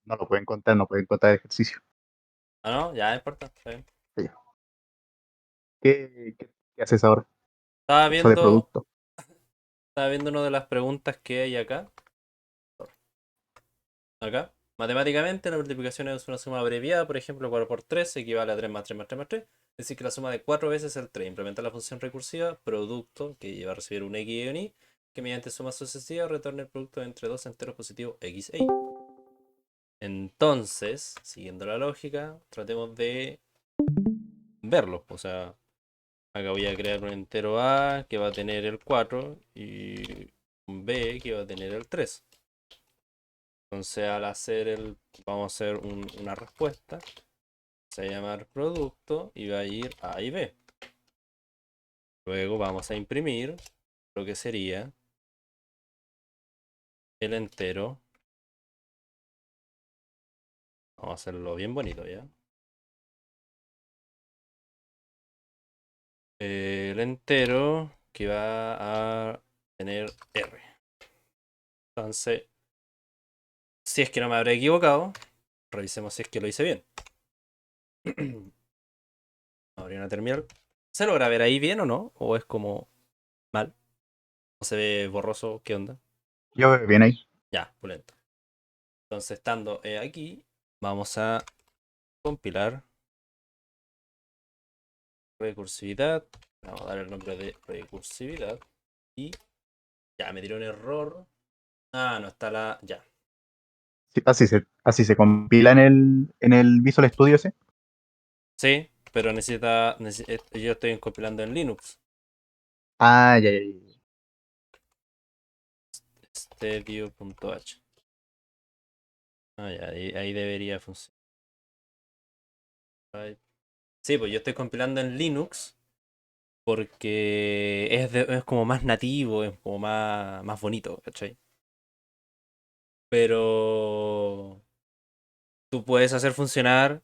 no lo pueden contar, no pueden contar el ejercicio. Ah, no, ya importa. Está bien. Sí. ¿Qué haces ahora? Estaba Eso de viendo, producto. estaba viendo una de las preguntas que hay acá. Acá. Matemáticamente, la multiplicación es una suma abreviada, por ejemplo, 4 por 3 equivale a 3 más 3 más 3 más 3. Es decir, que la suma de 4 veces el 3. Implementar la función recursiva, producto, que lleva a recibir un x y un y, que mediante suma sucesiva retorna el producto entre dos enteros positivos x e y. Entonces, siguiendo la lógica, tratemos de verlos. O sea, acá voy a crear un entero a que va a tener el 4 y un b que va a tener el 3. Entonces al hacer vamos a hacer una respuesta. Se va a llamar producto y va a ir A y B. Luego vamos a imprimir lo que sería el entero. Vamos a hacerlo bien bonito ya. El entero que va a tener R. Entonces, si es que no me habré equivocado, revisemos si es que lo hice bien. Abrir una terminal. ¿Se logra ver ahí bien o no? ¿O es como mal? ¿O se ve borroso? ¿Qué onda? Yo veo bien ahí. Ya, pulento. Entonces, estando aquí, vamos a compilar recursividad. Vamos a dar el nombre de recursividad. Y ya, me dio un error. Ah, no está la. Ya. Sí, así se compila en el Visual Studio ese. Sí, pero yo estoy compilando en Linux. Ah, ya, ya, ya. Stadio.h. Ah, ya, ahí debería funcionar. Sí, pues yo estoy compilando en Linux porque es como más nativo, es como más bonito, ¿cachai? Pero tú puedes hacer funcionar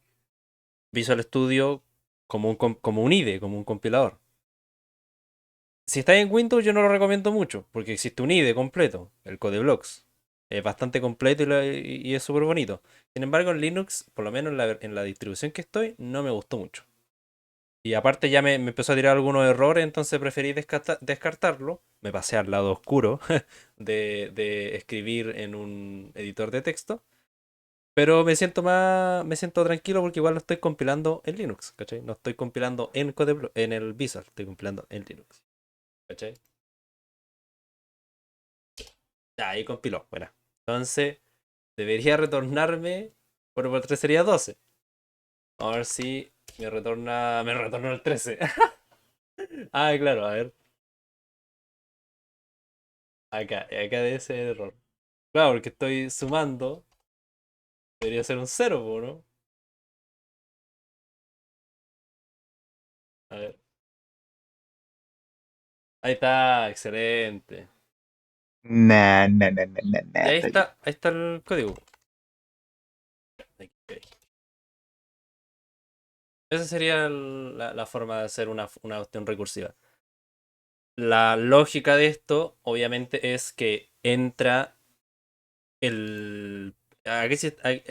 Visual Studio como un IDE, como un compilador. Si está en Windows yo no lo recomiendo mucho, porque existe un IDE completo, el Codeblocks. Es bastante completo y es súper bonito. Sin embargo, en Linux, por lo menos en la distribución que estoy, no me gustó mucho. Y aparte ya me empezó a tirar algunos errores, entonces preferí descartarlo. Me pasé al lado oscuro de escribir en un editor de texto. Pero me siento tranquilo porque igual lo estoy compilando en Linux, ¿cachai? No estoy compilando en el Visual, estoy compilando en Linux, ¿cachai? Ya, ahí compiló, bueno. Entonces, debería retornarme, bueno, por 3 sería 12. A ver si me retorna el 13. Ah, claro, a ver. Acá debe ser error. Claro, porque estoy sumando. Debería ser un cero, ¿no? A ver. Ahí está, excelente. Nah, nah, nah, nah, nah, nah, Y está bien. ahí está el código. Ok. Esa sería la forma de hacer una cuestión recursiva. La lógica de esto, obviamente, es que entra el.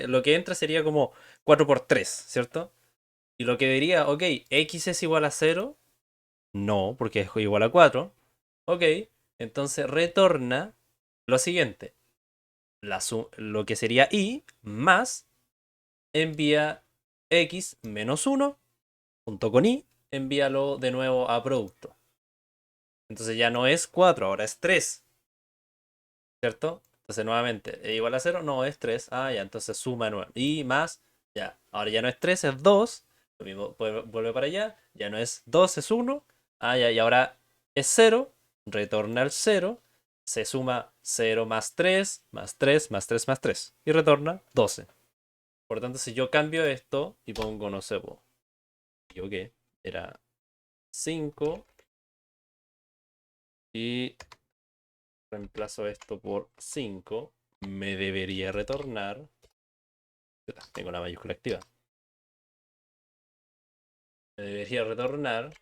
Lo que entra sería como 4 por 3, ¿cierto? Y lo que diría, ok, x es igual a 0. No, porque es igual a 4. Ok, entonces retorna lo siguiente. Lo que sería y más envía x menos 1 junto con y, envíalo de nuevo a producto. Entonces ya no es 4, ahora es 3, ¿cierto? Entonces nuevamente, ¿es igual a 0? No, es 3. Ah, ya, entonces suma 9. Y más, ya. Ahora ya no es 3, es 2. Lo mismo, vuelve para allá. Ya no es 2, es 1. Ah, ya, y ahora es 0. Retorna al 0. Se suma 0 más 3, más 3, más 3, más 3. Y retorna 12. Por lo tanto, si yo cambio esto y pongo, no sé, yo qué, era 5 y reemplazo esto por 5, me debería retornar. Tengo la mayúscula activa. Me debería retornar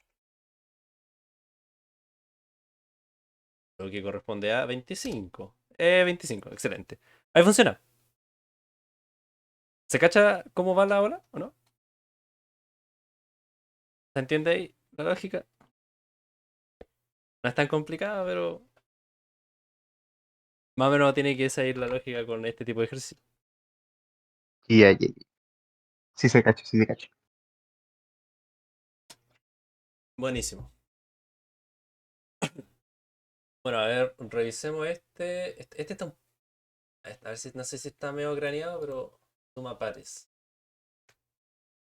lo que corresponde a 25. 25, excelente. Ahí funciona. ¿Se cacha cómo va la ola o no? ¿Se entiende ahí la lógica? No es tan complicada, pero más o menos tiene que salir la lógica con este tipo de ejercicio. Y ahí, sí se cacha, sí se cacha. Buenísimo. Bueno, a ver, revisemos este. Este está. A ver si no sé si está medio craneado, pero suma pares.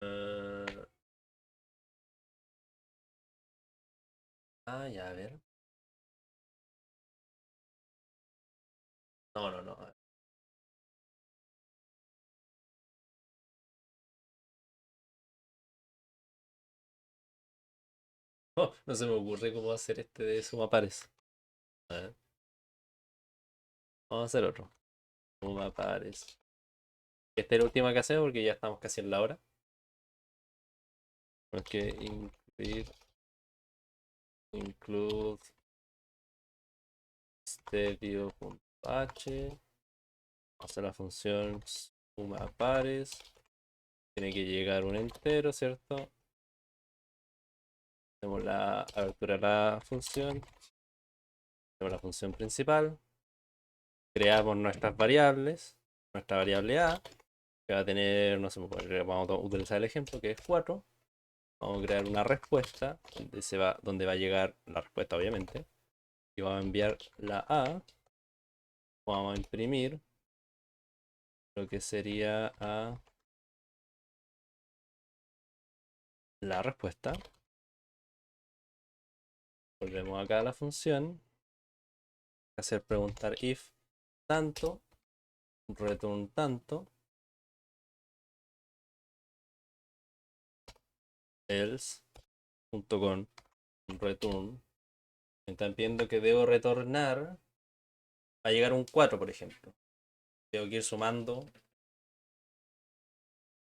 Eh, ya, a ver. No, no, no. No se me ocurre cómo hacer este de suma pares. A ver, vamos a hacer otro. Suma pares. Esta es la última que hacemos porque ya estamos casi en la hora. Porque include stereo.h. Vamos a la función suma pares. Tiene que llegar un entero, ¿cierto? Tenemos la apertura de la función. Tenemos la función principal. Creamos nuestras variables. Nuestra variable A, que va a tener, no sé, vamos a utilizar el ejemplo que es 4. Vamos a crear una respuesta donde va a llegar la respuesta, obviamente. Y vamos a enviar la A. Vamos a imprimir lo que sería a la respuesta. Volvemos acá a la función. Hacer preguntar if tanto, return tanto, else, junto con return. Están viendo que debo retornar. Va a llegar un 4, por ejemplo. Tengo que ir sumando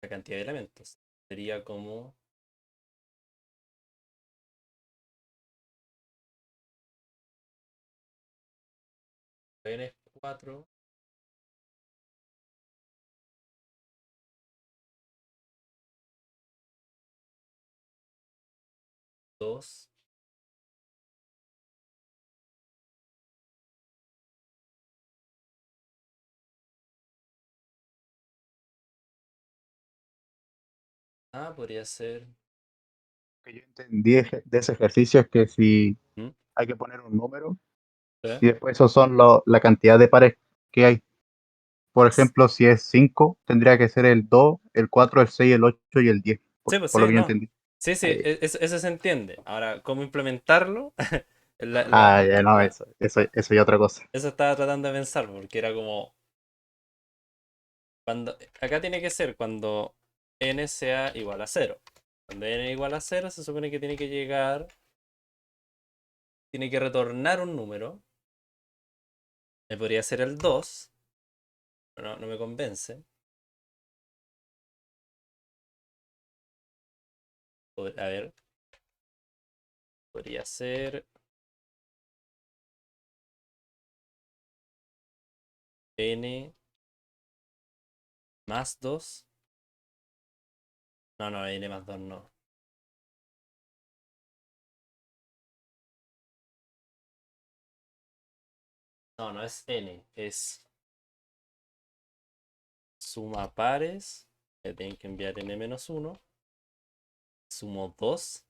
la cantidad de elementos. Sería como n es 4 2 podría ser. Que yo entendí de ese ejercicio es que si ¿Mm? hay que poner un número ¿Eh? y después esos son la cantidad de pares que hay. Por ejemplo, si es 5 tendría que ser el 2 el 4 el 6 el 8 y el 10 Sí, pues por lo sí, que yo no. entendí. Sí, sí, Ahí. eso se entiende. Ahora, ¿cómo implementarlo? Ya no, eso y otra cosa. Eso estaba tratando de pensar, porque era como. Acá tiene que ser cuando n sea igual a 0. Cuando n es igual a 0, se supone que tiene que llegar. Tiene que retornar un número. Me podría ser el 2. Pero no me convence. A ver. Podría ser n más 2. No, no, n más 2 no. No, no es n. Es suma pares. Le tienen que enviar n menos 1. Sumo 2.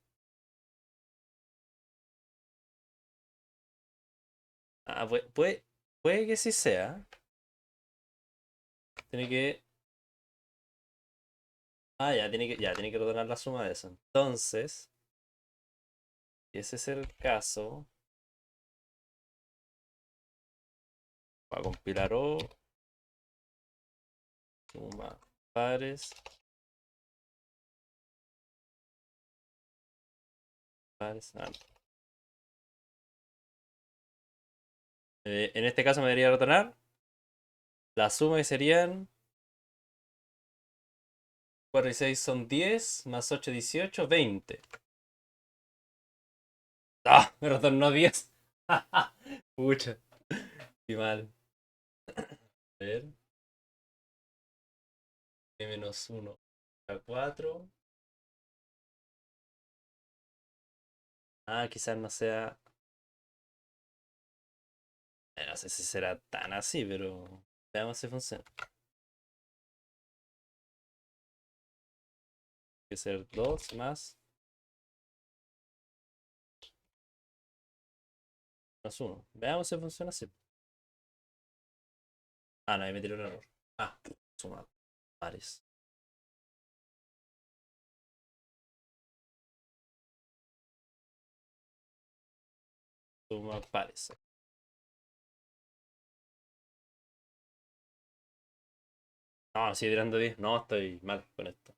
Puede que sí sea. Tiene que. Ya tiene que retornar la suma de eso. Entonces, si ese es el caso, voy a compilar O. Suma pares. Pares. No. En este caso me debería retornar la suma que serían 4 y 6 son 10, más 8, 18, 20. ¡Ah! Me retornó 10. Pucha, qué mal. A ver. Menos 1 a 4. Quizás no sea. No sé si será tan así, pero veamos si funciona. Que ser 2 más menos 1. Veamos si funciona así. No, ahí me tiró un error. Suma pares. Suma pares. No, sigue tirando 10. No, estoy mal con esto.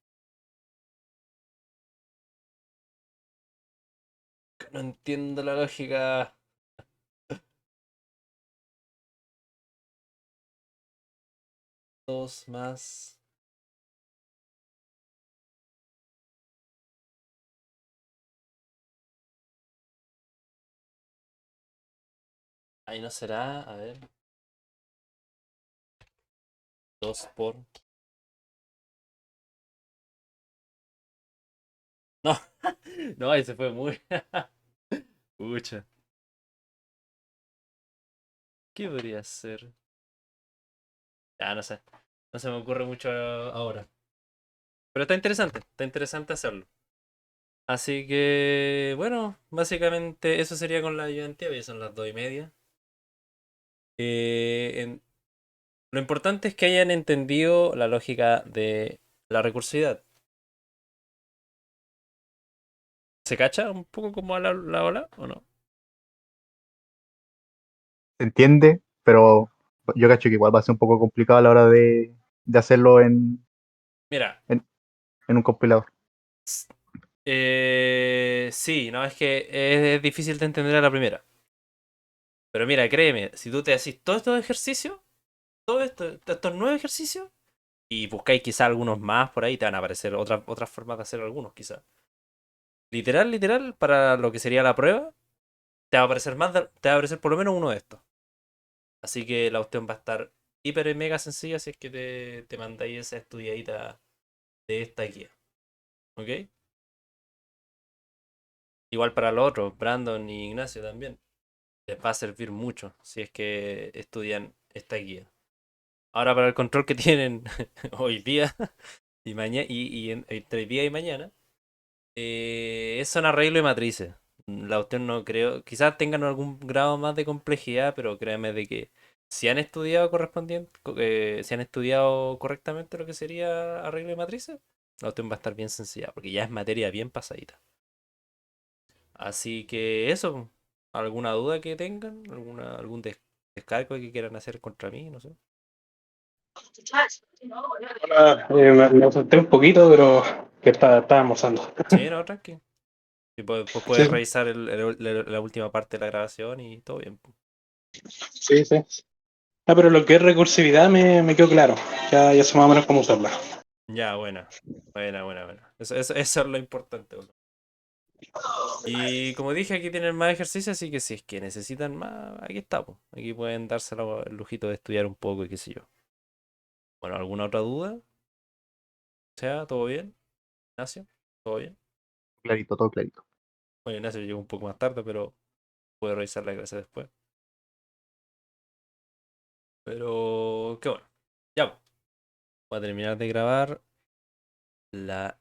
No entiendo la lógica. Dos más. Ahí no será. A ver. Dos por. No. No, ahí se fue muy. Pucha. ¿Qué podría ser? Ya, no sé. No se me ocurre mucho ahora. Pero está interesante hacerlo. Así que, bueno, básicamente eso sería con la ayudantía, ya son las 2:30. Lo importante es que hayan entendido la lógica de la recursividad. ¿Se cacha un poco como la ola o no? Se entiende, pero yo cacho que igual va a ser un poco complicado a la hora de hacerlo Mira, en, en un compilador. s- sí, no, es que es difícil de entender a la primera. Pero mira, créeme, si tú te haces todos estos ejercicios, estos 9 ejercicios, y buscáis quizá algunos más por ahí, te van a aparecer otras formas de hacer algunos, quizá. Literal, literal, para lo que sería la prueba, te va a aparecer te va a aparecer por lo menos uno de estos. Así que la cuestión va a estar hiper y mega sencilla si es que te mandáis esa estudiadita de esta guía. ¿Ok? Igual para los otros, Brandon y Ignacio también. Les va a servir mucho si es que estudian esta guía. Ahora para el control que tienen hoy día y mañana entre hoy día y mañana, son arreglo de matrices. La cuestión no creo, quizás tengan algún grado más de complejidad, pero créanme de que si han estudiado si han estudiado correctamente lo que sería arreglo de matrices, la cuestión va a estar bien sencilla, porque ya es materia bien pasadita. Así que eso, ¿alguna duda que tengan? ¿Algún descargo que quieran hacer contra mí? No sé. Ahora, me asusté un poquito, pero que estaba almorzando. Sí, no, tranqui. Y pues Sí, puedes revisar la última parte de la grabación y todo bien. sí, sí. Ah, pero lo que es recursividad me quedó claro. Ya sé más o menos cómo usarla. Ya, buena. Buena, buena, buena. Eso es lo importante, bro. Y como dije, aquí tienen más ejercicios, así que si es que necesitan más, aquí está, po. Aquí pueden darse el lujito de estudiar un poco y qué sé yo. Bueno, ¿alguna otra duda? O sea, ¿todo bien? Ignacio, ¿todo bien? Clarito, todo clarito. Bueno, Ignacio llegó un poco más tarde, pero puede revisar la clase después. Pero, qué bueno. Ya, po. Voy a terminar de grabar la